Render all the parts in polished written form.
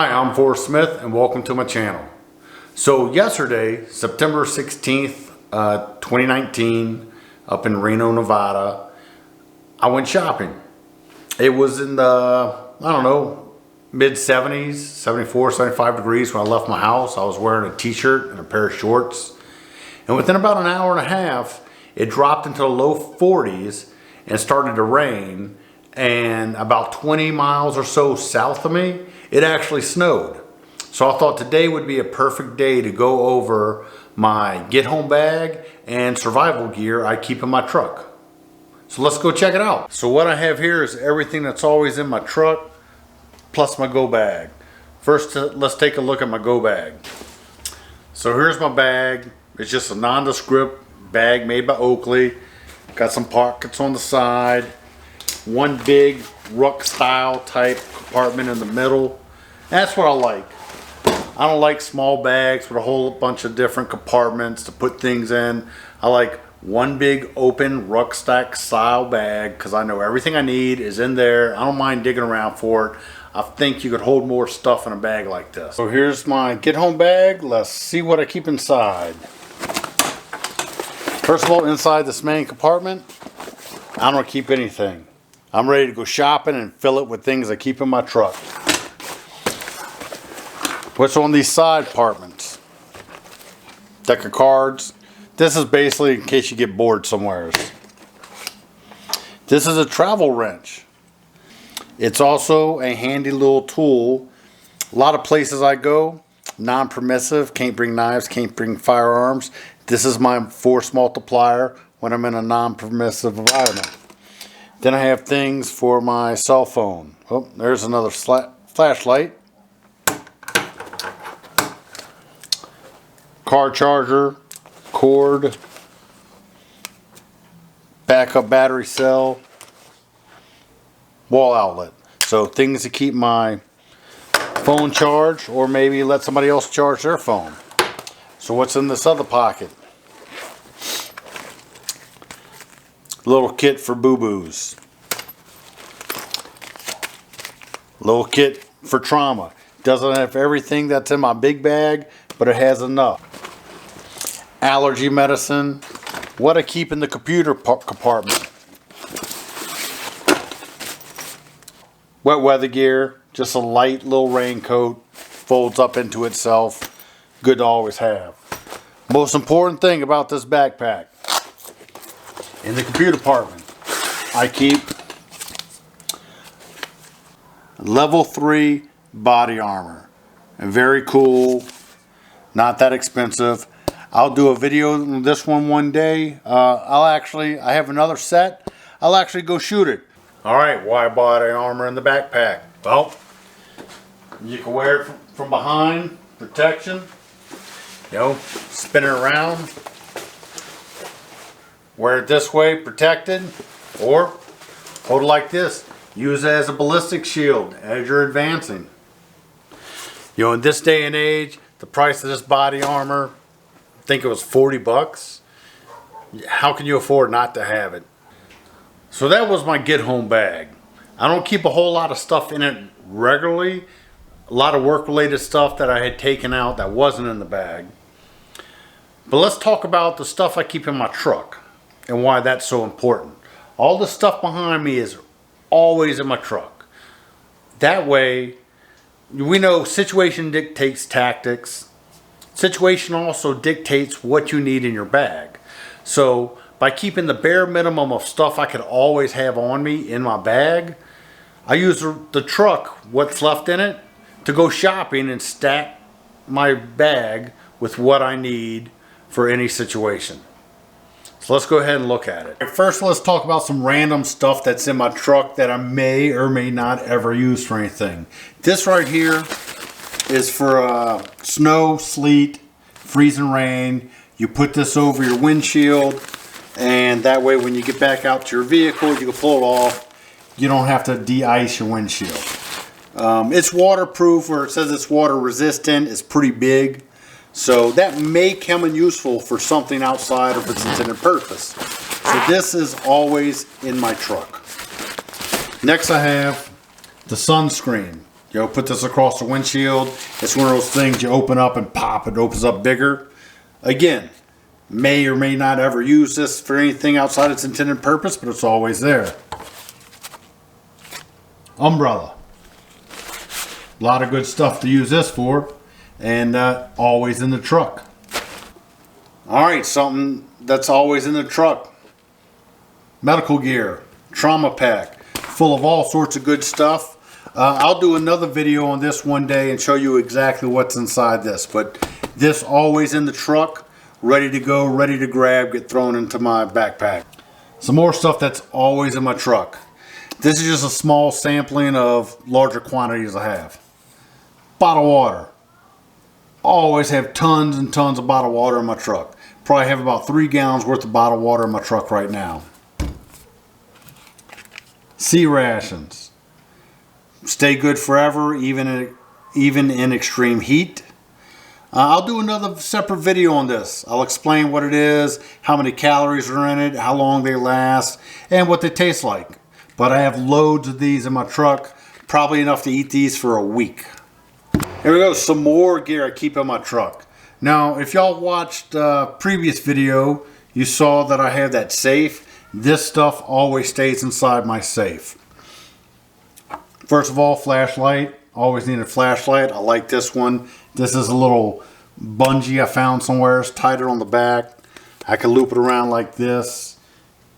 Hi, I'm Forrest Smith and welcome to my channel. So yesterday, September 16th, 2019, up in Reno, Nevada, I went shopping. It was in the, I don't know, mid 70s, 74, 75 degrees when I left my house. I was wearing a t-shirt and a pair of shorts. And within about an hour and a half, it dropped into the low 40s and started to rain. And about 20 miles or so south of me, it actually snowed. So I thought today would be a perfect day to go over my get home bag and survival gear I keep in my truck. So let's go check it out. So what I have here is everything that's always in my truck, plus my go bag. First, let's take a look at my go bag. So here's my bag. It's just a nondescript bag made by Oakley. Got some pockets on the side. One big ruck style type compartment in the middle. That's what I like. I don't like small bags with a whole bunch of different compartments to put things in. I like one big open rucksack style bag because I know everything I need is in there. I don't mind digging around for it. I think you could hold more stuff in a bag like this. So here's my get home bag. Let's see what I keep inside. First of all, inside this main compartment, I don't keep anything. I'm ready to go shopping and fill it with things I keep in my truck. What's on these side compartments? Deck of cards. This is basically in case you get bored somewhere. This is a travel wrench. It's also a handy little tool. A lot of places I go, non-permissive, can't bring knives, can't bring firearms. This is my force multiplier when I'm in a non-permissive environment. Then I have things for my cell phone. Oh, there's another flashlight. Car charger, cord, backup battery cell, wall outlet. So things to keep my phone charged, or maybe let somebody else charge their phone. So what's in this other pocket? Little kit for boo-boos. Little kit for trauma. Doesn't have everything that's in my big bag, but it has enough. Allergy medicine. What I keep in the computer compartment. Wet weather gear. Just a light little raincoat. Folds up into itself. Good to always have. Most important thing about this backpack. In the computer department, I keep level 3 body armor. And very cool, not that expensive. I'll do a video on this one day. I have another set. I'll actually go shoot it. Alright, why body armor in the backpack? Well, you can wear it from behind, protection. You know, spin it around. Wear it this way, protected, or hold it like this. Use it as a ballistic shield as you're advancing. You know, in this day and age, the price of this body armor, I think it was 40 bucks. How can you afford not to have it? So that was my get home bag. I don't keep a whole lot of stuff in it regularly. A lot of work related stuff that I had taken out that wasn't in the bag. But let's talk about the stuff I keep in my truck and why that's so important. All the stuff behind me is always in my truck. That way, we know situation dictates tactics. Situation also dictates what you need in your bag. So by keeping the bare minimum of stuff I could always have on me in my bag, I use the truck, what's left in it, to go shopping and stack my bag with what I need for any situation. So let's go ahead and look at it. First, let's talk about some random stuff that's in my truck that I may or may not ever use for anything. This right here is for snow, sleet, freezing rain. You put this over your windshield, and that way when you get back out to your vehicle, you can pull it off. You don't have to de-ice your windshield. It's waterproof, or it says it's water resistant. It's pretty big. So that may come in useful for something outside of its intended purpose. So this is always in my truck. Next I have the sunscreen. You know, put this across the windshield. It's one of those things you open up and pop, it opens up bigger. Again, may or may not ever use this for anything outside its intended purpose, but it's always there. Umbrella. A lot of good stuff to use this for, and always in the truck. Alright, something that's always in the truck. Medical gear, trauma pack, full of all sorts of good stuff. I'll do another video on this one day and show you exactly what's inside this, but this always in the truck, ready to go, ready to grab, get thrown into my backpack. Some more stuff that's always in my truck. This is just a small sampling of larger quantities I have. Bottled water. Always have tons and tons of bottled water in my truck. Probably have about 3 gallons worth of bottled water in my truck right now. Sea rations. Stay good forever, even in extreme heat. I'll do another separate video on this. I'll explain what it is, how many calories are in it, how long they last, and what they taste like. But I have loads of these in my truck, probably enough to eat these for a week. Here we go, some more gear I keep in my truck. Now, if y'all watched a previous video, you saw that I have that safe. This stuff always stays inside my safe. First of all, flashlight. Always need a flashlight. I like this one. This is a little bungee I found somewhere. It's tighter on the back. I can loop it around like this.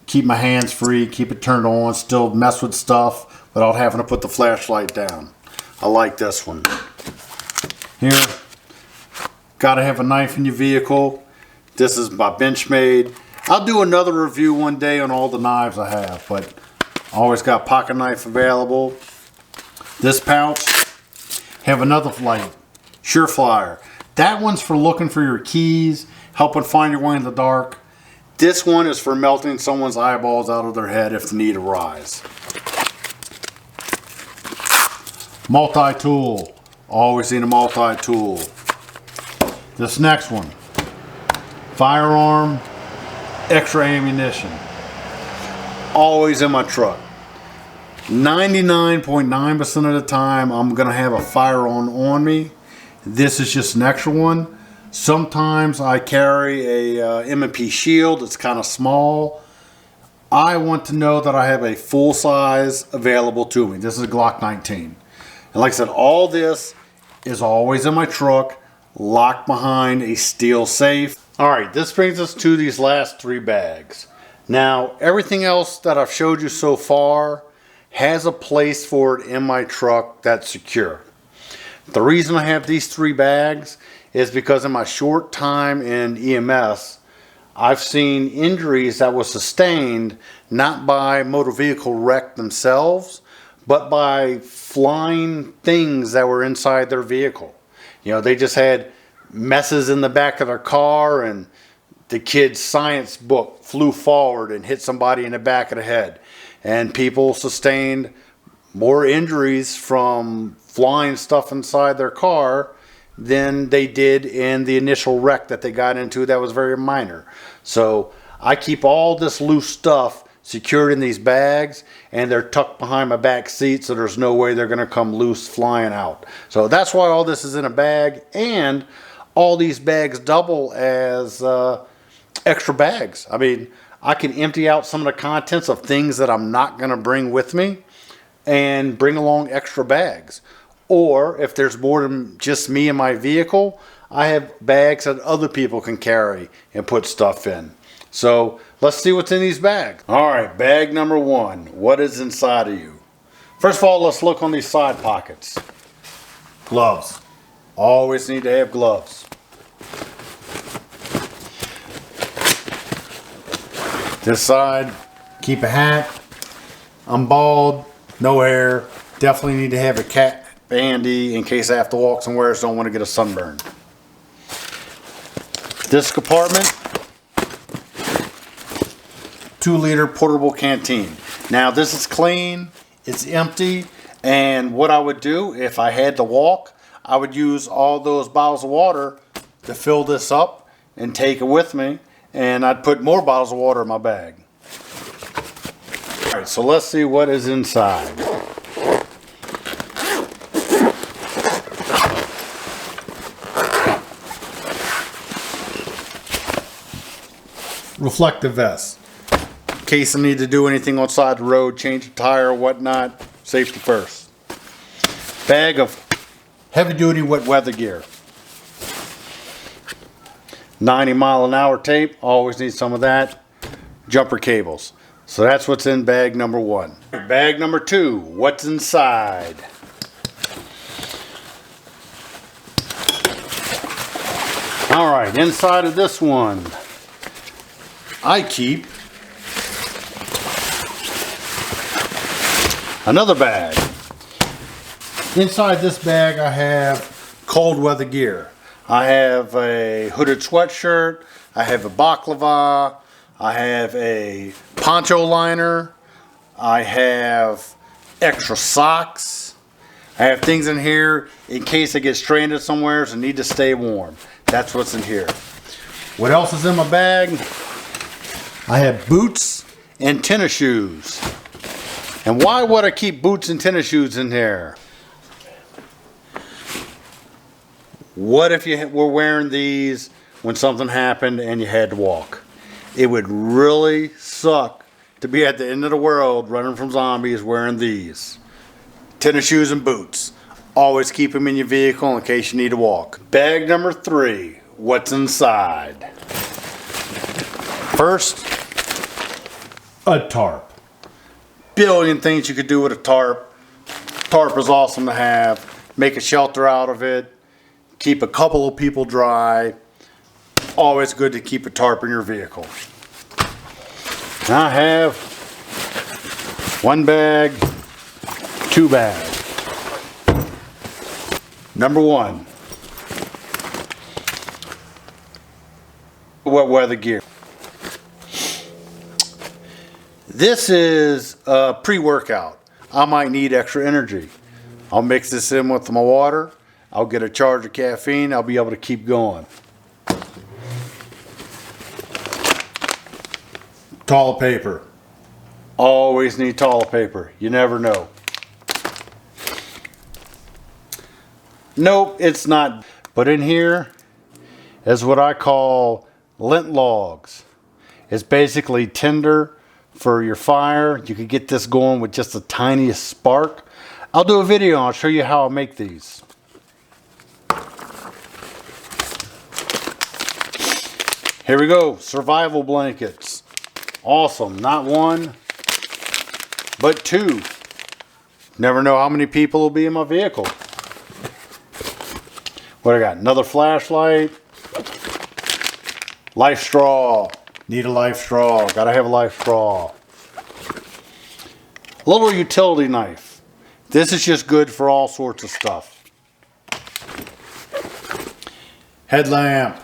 Keep my hands free. Keep it turned on. Still mess with stuff without having to put the flashlight down. I like this one. Here. Gotta have a knife in your vehicle. This is my Benchmade. I'll do another review one day on all the knives I have, but always got pocket knife available. This pouch, have another light, Surefire. That one's for looking for your keys, helping find your way in the dark. This one is for melting someone's eyeballs out of their head if the need arise. Multi-tool, always need a multi-tool. This next one, firearm, extra ammunition, always in my truck. 99.9% of the time I'm gonna have a firearm on me. This is just an extra one. Sometimes I carry a M&P shield. It's kind of small. I want to know that I have a full size available to me. This is a Glock 19. And like I said, all this is always in my truck, locked behind a steel safe. All right, this brings us to these last 3 bags. Now, everything else that I've showed you so far has a place for it in my truck that's secure. The reason I have these 3 bags is because in my short time in EMS, I've seen injuries that were sustained not by motor vehicle wreck themselves, but by flying things that were inside their vehicle. You know, they just had messes in the back of their car, and the kid's science book flew forward and hit somebody in the back of the head. And people sustained more injuries from flying stuff inside their car than they did in the initial wreck that they got into that was very minor. So I keep all this loose stuff secured in these bags, and they're tucked behind my back seat, so there's no way they're going to come loose flying out. So that's why all this is in a bag, and all these bags double as extra bags. I mean, I can empty out some of the contents of things that I'm not going to bring with me and bring along extra bags. Or if there's more than just me and my vehicle, I have bags that other people can carry and put stuff in. So let's see what's in these bags. All right, bag number 1. What is inside of you? First of all, let's look on these side pockets. Gloves. Always need to have gloves. This side, keep a hat. I'm bald, no hair. Definitely need to have a cap handy in case I have to walk somewhere, so I don't want to get a sunburn. This compartment, 2-liter portable canteen. Now this is clean, it's empty, and what I would do if I had to walk, I would use all those bottles of water to fill this up and take it with me, and I'd put more bottles of water in my bag. Alright, so let's see what is inside. reflective vest. In case I need to do anything outside the road, change a tire or whatnot, safety first. Bag of heavy duty wet weather gear. 90-mile-an-hour tape, always need some of that. Jumper cables. So that's what's in bag number 1. Bag number 2, what's inside? Alright, inside of this one, I keep another bag. Inside this bag I have cold weather gear. I have a hooded sweatshirt, I have a baklava, I have a poncho liner, I have extra socks, I have things in here in case I get stranded somewhere and need to stay warm. That's what's in here. What else is in my bag? I have boots and tennis shoes. And why would I keep boots and tennis shoes in there? What if you were wearing these when something happened and you had to walk? It would really suck to be at the end of the world running from zombies wearing these. Tennis shoes and boots. Always keep them in your vehicle in case you need to walk. Bag number 3. What's inside? First, a tarp. Billion things you could do with a tarp. Tarp is awesome to have. Make a shelter out of it. Keep a couple of people dry. Always good to keep a tarp in your vehicle. I have 1 bag, 2 bags. Number 1, wet weather gear. This is a pre-workout. I might need extra energy. I'll mix this in with my water. I'll get a charge of caffeine. I'll be able to keep going. Toilet paper. Always need toilet paper. You never know. Nope, it's not. But in here is what I call lint logs. It's basically tinder for your fire. You can get this going with just the tiniest spark. I'll do a video and I'll show you how I make these. Here we go, survival blankets. Awesome, not 1, but 2. Never know how many people will be in my vehicle. What I got? Another flashlight. Life straw. Need a life straw. Gotta have a life straw. A little utility knife. This is just good for all sorts of stuff. Headlamp.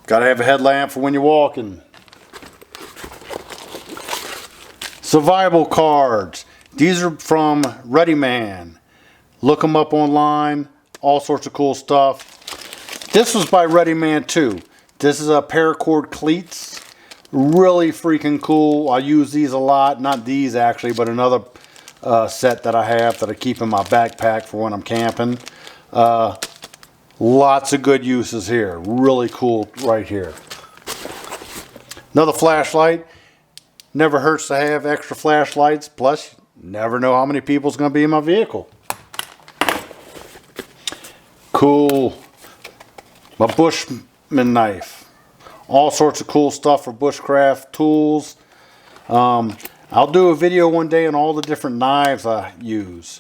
Gotta have a headlamp for when you're walking. Survival cards. These are from Ready Man. Look them up online. All sorts of cool stuff. This was by Ready Man too. This is a paracord cleats. Really freaking cool. I use these a lot. Not these actually, but another set that I have that I keep in my backpack for when I'm camping. Lots of good uses here. Really cool right here. Another flashlight. Never hurts to have extra flashlights. Plus, you never know how many people's going to be in my vehicle. Cool. My Bushman knife. All sorts of cool stuff for bushcraft tools. I'll do a video one day on all the different knives I use.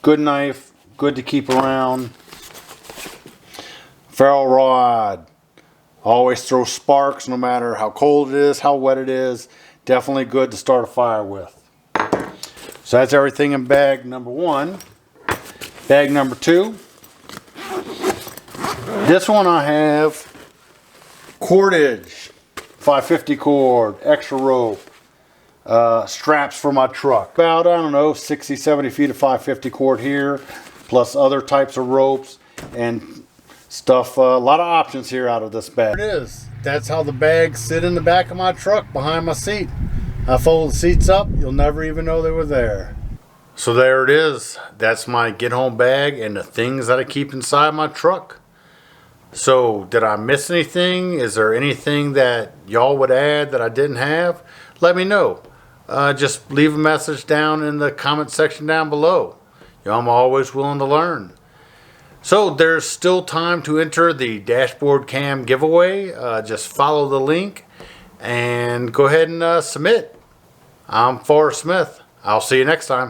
Good knife. Good to keep around. Ferro rod. Always throw sparks no matter how cold it is, how wet it is. Definitely good to start a fire with. So that's everything in bag number 1. Bag number 2. This one I have cordage, 550 cord, extra rope, straps for my truck. About, I don't know, 60, 70 feet of 550 cord here, plus other types of ropes and stuff. A lot of options here out of this bag. There it is. That's how the bags sit in the back of my truck behind my seat. I fold the seats up, you'll never even know they were there. So there it is. That's my get home bag and the things that I keep inside my truck. So did I miss anything? Is there anything that y'all would add that I didn't have? Let me know. Just leave a message down in the comment section down below. I'm always willing to learn. So there's still time to enter the dashboard cam giveaway. Just follow the link and go ahead and submit. I'm Forrest Smith. I'll see you next time.